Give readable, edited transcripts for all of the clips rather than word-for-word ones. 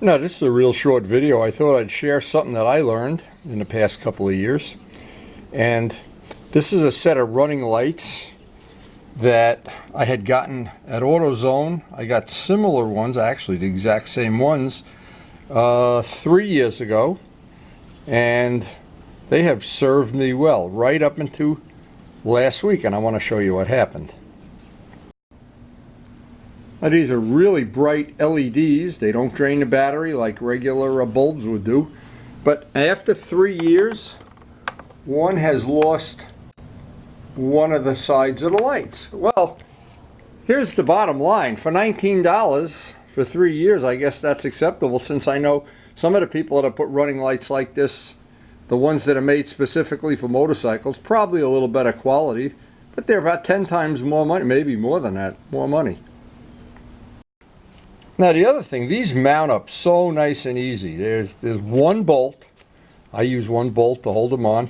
Now, this is a real short video. I thought I'd share something that I learned in the past couple of years. And this is a set of running lights that I had gotten at AutoZone. I got similar ones, actually the exact same ones, 3 years ago. And they have served me well right up into last week. And I want to show you what happened. Now, these are really bright LEDs. They don't drain the battery like regular bulbs would do. But after 3 years, one has lost one of the sides of the lights. Well, here's the bottom line. For $19 for 3 years, I guess that's acceptable, since I know some of the people that have put running lights like this, the ones that are made specifically for motorcycles, probably a little better quality, but they're about 10 times more money, maybe more than that, more money. Now, the other thing, these mount up so nice and easy. There's one bolt. I use one bolt to hold them on.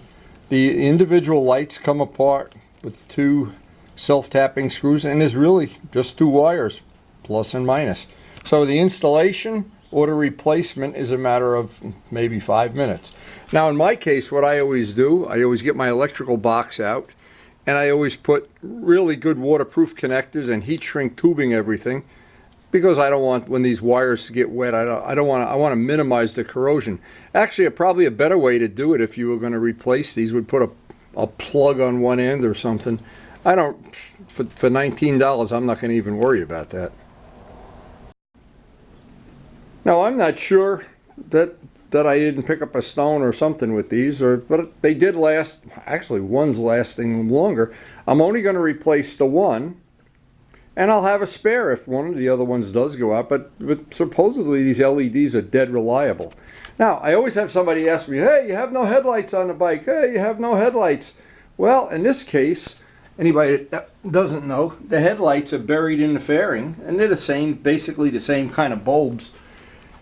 The individual lights come apart with two self-tapping screws, and there's really just two wires, plus and minus. So the installation or the replacement is a matter of maybe 5 minutes. Now, in my case, what I always do, I always get my electrical box out, and I always put really good waterproof connectors and heat shrink tubing everything, because I don't want, when these wires get wet, I want to minimize the corrosion. Actually, probably a better way to do it, if you were going to replace these, would put a plug on one end or something. I don't, for $19, I'm not going to even worry about that. Now, I'm not sure that I didn't pick up a stone or something with these, but they did last. Actually, one's lasting longer. I'm only going to replace the one, and I'll have a spare if one of the other ones does go out, but supposedly these LEDs are dead reliable. Now, I always have somebody ask me, hey, you have no headlights on the bike. Hey, you have no headlights. Well, in this case, anybody that doesn't know, the headlights are buried in the fairing, and they're the same, basically the same kind of bulbs.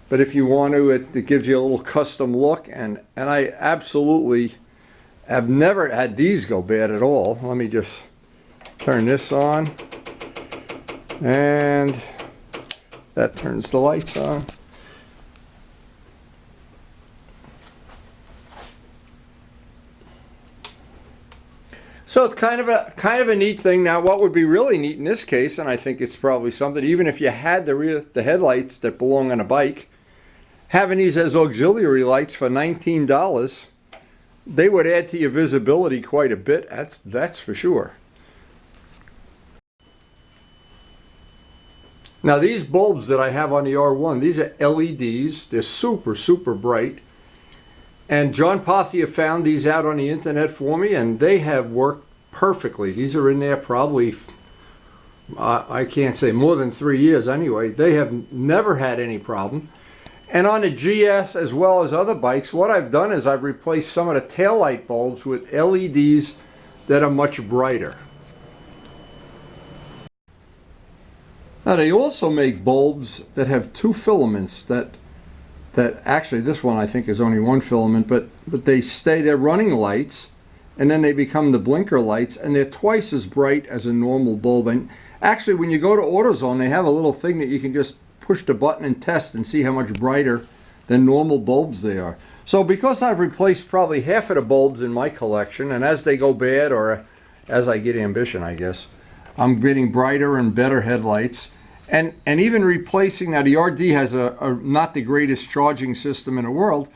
But if you want to, it gives you a little custom look, and I absolutely have never had these go bad at all. Let me just turn this on. And that turns the lights on. So it's kind of a neat thing. Now, what would be really neat in this case, and I think it's probably something, even if you had the headlights that belong on a bike, having these as auxiliary lights for $19, they would add to your visibility quite a bit. That's for sure. Now, these bulbs that I have on the R1, these are LEDs. They're super, super bright. And John Pothia found these out on the internet for me, and they have worked perfectly. These are in there probably, I can't say, more than 3 years anyway. They have never had any problem. And on the GS, as well as other bikes, what I've done is I've replaced some of the taillight bulbs with LEDs that are much brighter. Now, they also make bulbs that have two filaments that actually, this one I think is only one filament, but they're running lights, and then they become the blinker lights, and they're twice as bright as a normal bulb. And actually, when you go to AutoZone, they have a little thing that you can just push the button and test and see how much brighter than normal bulbs they are. So because I've replaced probably half of the bulbs in my collection, and as they go bad, or as I get ambition, I guess, I'm getting brighter and better headlights. And even replacing, now the RD has a not the greatest charging system in the world.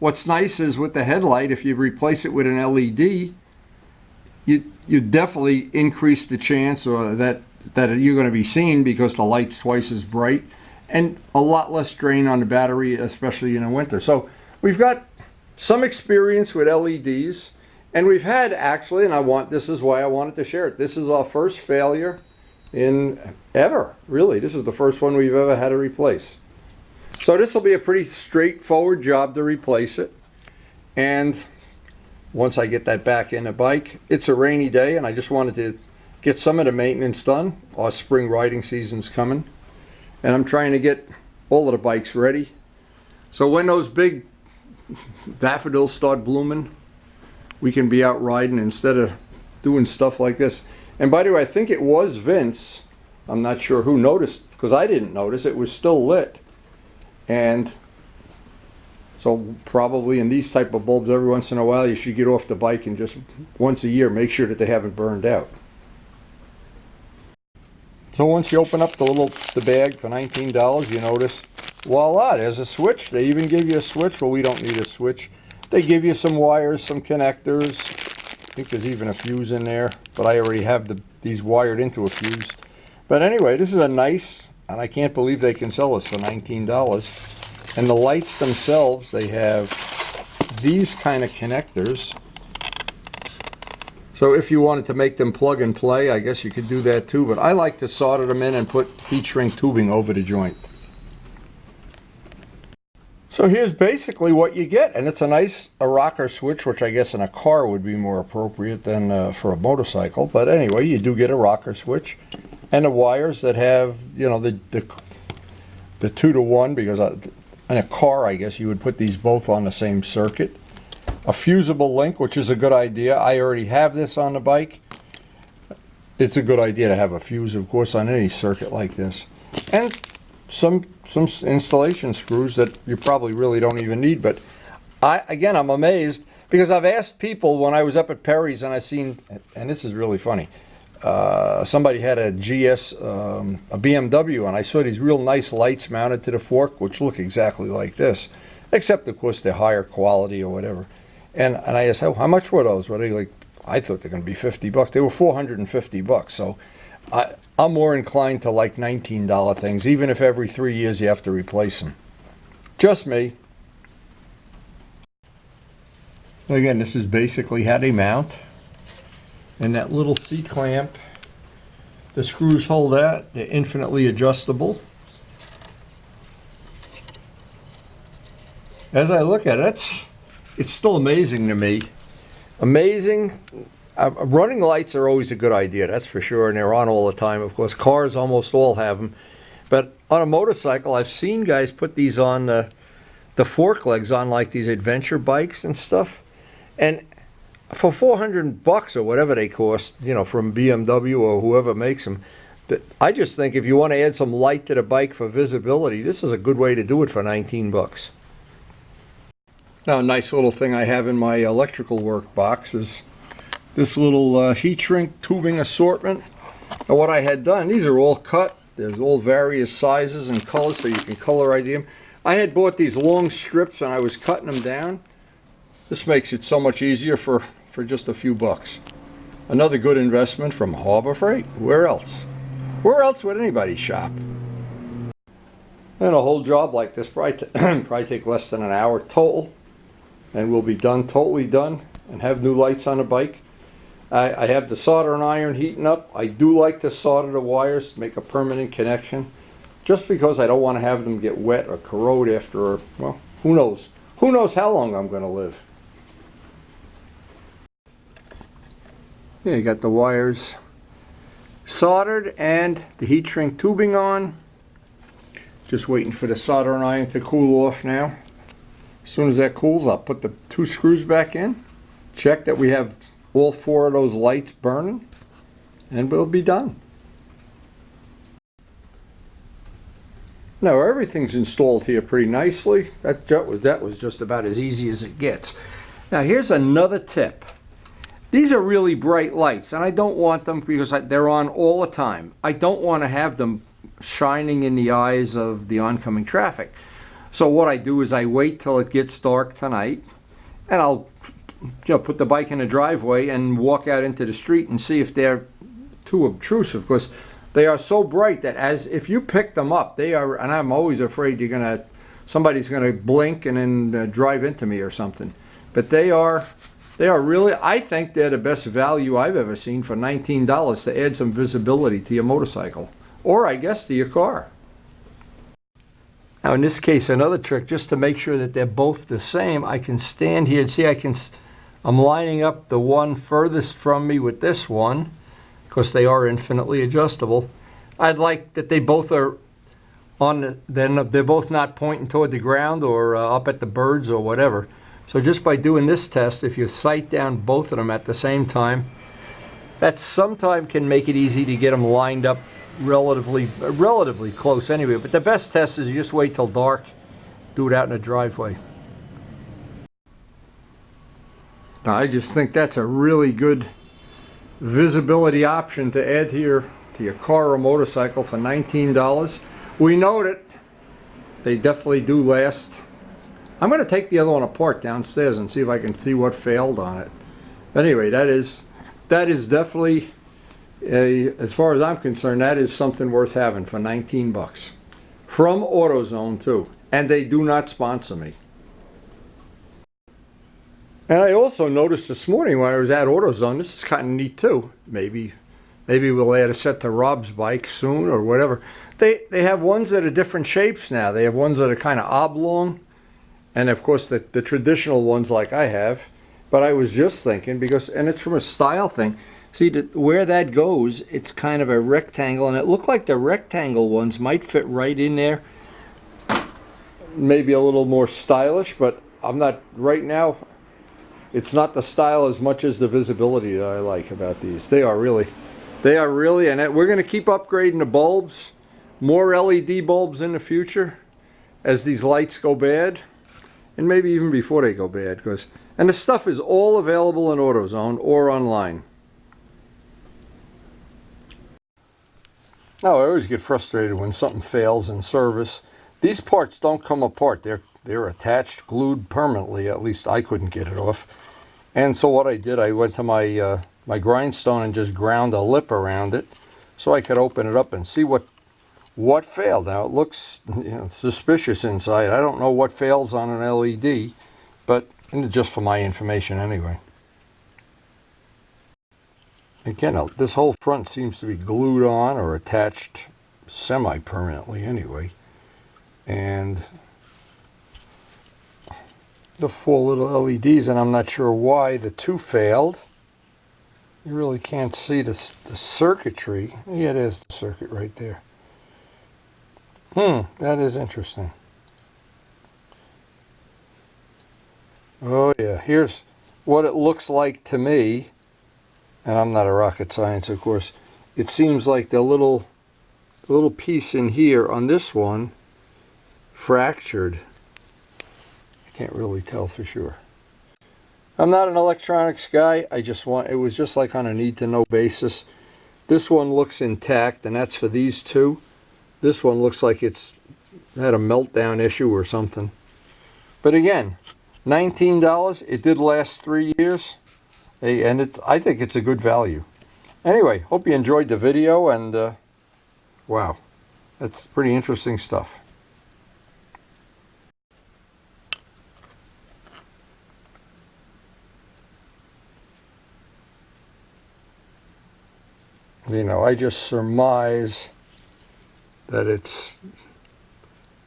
What's nice is with the headlight, if you replace it with an LED, you definitely increase the chance or that you're going to be seen, because the light's twice as bright, and a lot less drain on the battery, especially in the winter. So we've got some experience with LEDs, and we've had actually, and this is why I wanted to share it. This is our first failure in ever, really. This is the first one we've ever had to replace. So this will be a pretty straightforward job to replace it. And once I get that back in the bike, it's a rainy day, and I just wanted to get some of the maintenance done. Our spring riding season's coming, and I'm trying to get all of the bikes ready. So when those big daffodils start blooming, we can be out riding instead of doing stuff like this. And by the way, I think it was Vince, I'm not sure who noticed, because I didn't notice, it was still lit. And so probably in these type of bulbs, every once in a while you should get off the bike and just once a year make sure that they haven't burned out. So once you open up the bag for $19, you notice, voila, there's a switch. They even give you a switch. Well, we don't need a switch. They give you some wires, some connectors. I think there's even a fuse in there, but I already have these wired into a fuse. But anyway, this is a nice, and I can't believe they can sell this for $19. And the lights themselves, they have these kind of connectors. So if you wanted to make them plug and play, I guess you could do that too, but I like to solder them in and put heat shrink tubing over the joint. So here's basically what you get, and it's a rocker switch, which I guess in a car would be more appropriate than for a motorcycle. But anyway, you do get a rocker switch, and the wires that have, you know, the 2-to-1, because in a car, I guess you would put these both on the same circuit. A fusible link, which is a good idea. I already have this on the bike. It's a good idea to have a fuse, of course, on any circuit like this. And some installation screws that you probably really don't even need. But I'm amazed because I've asked people when I was up at Perry's and I seen, and this is really funny, somebody had a GS, a BMW, and I saw these real nice lights mounted to the fork, which look exactly like this, except of course they're higher quality or whatever. And I asked, oh, how much were those? Were they like, I thought they're going to be $50. They were $450. So I'm more inclined to like $19 things, even if every 3 years you have to replace them. Just me. Again, this is basically how they mount. And that little C-clamp, the screws hold that. They're infinitely adjustable. As I look at it, it's still amazing to me. Amazing. Running lights are always a good idea, that's for sure, and they're on all the time. Of course, cars almost all have them. But on a motorcycle, I've seen guys put these on the fork legs on like these adventure bikes and stuff. And for $400 or whatever they cost, you know, from BMW or whoever makes them, I just think if you want to add some light to the bike for visibility, this is a good way to do it for $19. Now, a nice little thing I have in my electrical work box is this little heat shrink tubing assortment. And what I had done, these are all cut. There's all various sizes and colors, so you can color ID them. I had bought these long strips and I was cutting them down. This makes it so much easier for just a few bucks. Another good investment from Harbor Freight. Where else? Where else would anybody shop? And a whole job like this probably take less than an hour total. And we'll be done, totally done, and have new lights on the bike. I have the soldering iron heating up. I do like to solder the wires to make a permanent connection, just because I don't want to have them get wet or corrode after, well, who knows? Who knows how long I'm going to live? Yeah, you got the wires soldered and the heat shrink tubing on. Just waiting for the soldering iron to cool off now. As soon as that cools, I'll put the 2 screws back in, check that we have all 4 of those lights burning, and we'll be done. Now everything's installed here pretty nicely. That was just about as easy as it gets. Now here's another tip. These are really bright lights, and I don't want them because they're on all the time. I don't want to have them shining in the eyes of the oncoming traffic. So what I do is I wait till it gets dark tonight, and I'll put the bike in the driveway and walk out into the street and see if they're too obtrusive, because they are so bright that if you pick them up, they are, and I'm always afraid somebody's gonna blink and then drive into me or something. But they are really, I think they're the best value I've ever seen for $19 to add some visibility to your motorcycle, or I guess to your car. Now in this case, another trick, just to make sure that they're both the same, I can stand here and see I'm lining up the one furthest from me with this one, because they are infinitely adjustable. I'd like that they both are then they're both not pointing toward the ground or up at the birds or whatever. So just by doing this test, if you sight down both of them at the same time, that sometimes can make it easy to get them lined up relatively close anyway. But the best test is you just wait till dark do it out in the driveway. Now, I just think that's a really good visibility option to add to your car or motorcycle for $19. We know that they definitely do last. I'm going to take the other one apart downstairs and see if I can see what failed on it. But anyway, that is definitely as far as I'm concerned, that is something worth having for 19 bucks from AutoZone too, and they do not sponsor me. And I also noticed this morning when I was at AutoZone, this is kind of neat too. Maybe we'll add a set to Rob's bike soon or whatever. They have ones that are different shapes now. They have ones that are kind of oblong, and of course the traditional ones like I have. But I was just thinking, and it's from a style thing. See, where that goes, it's kind of a rectangle, and it looked like the rectangle ones might fit right in there. Maybe a little more stylish, but I'm not, right now, it's not the style as much as the visibility that I like about these. They are really, and we're going to keep upgrading the bulbs. More LED bulbs in the future as these lights go bad, and maybe even before they go bad, and the stuff is all available in AutoZone or online. Now, I always get frustrated when something fails in service. These parts don't come apart. They're attached, glued permanently. At least I couldn't get it off. And so what I did, I went to my my grindstone and just ground a lip around it so I could open it up and see what failed. Now, it looks suspicious inside. I don't know what fails on an LED, but just for my information anyway. Again, this whole front seems to be glued on or attached semi-permanently anyway. And the 4 little LEDs, and I'm not sure why the 2 failed. You really can't see the circuitry. Yeah, there's the circuit right there. That is interesting. Oh yeah, here's what it looks like to me. And I'm not a rocket science, of course. It seems like the little piece in here on this one fractured. I can't really tell for sure. I'm not an electronics guy. It was just like on a need-to-know basis. This one looks intact, and that's for these 2. This one looks like it's had a meltdown issue or something. But again, $19. It did last 3 years. And I think it's a good value. Anyway, hope you enjoyed the video, and wow, that's pretty interesting stuff. I just surmise that it's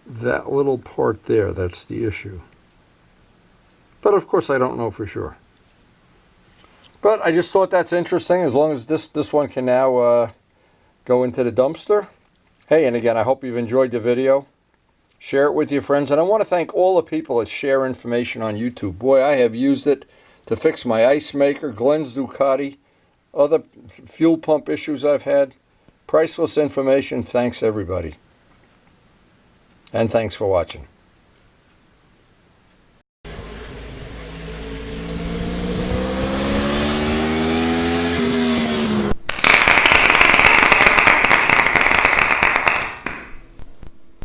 that little part there that's the issue. But of course I don't know for sure. But I just thought that's interesting, as long as this one can now go into the dumpster. Hey, and again, I hope you've enjoyed the video. Share it with your friends. And I want to thank all the people that share information on YouTube. Boy, I have used it to fix my ice maker, Glenn's Ducati, other fuel pump issues I've had. Priceless information. Thanks, everybody. And thanks for watching.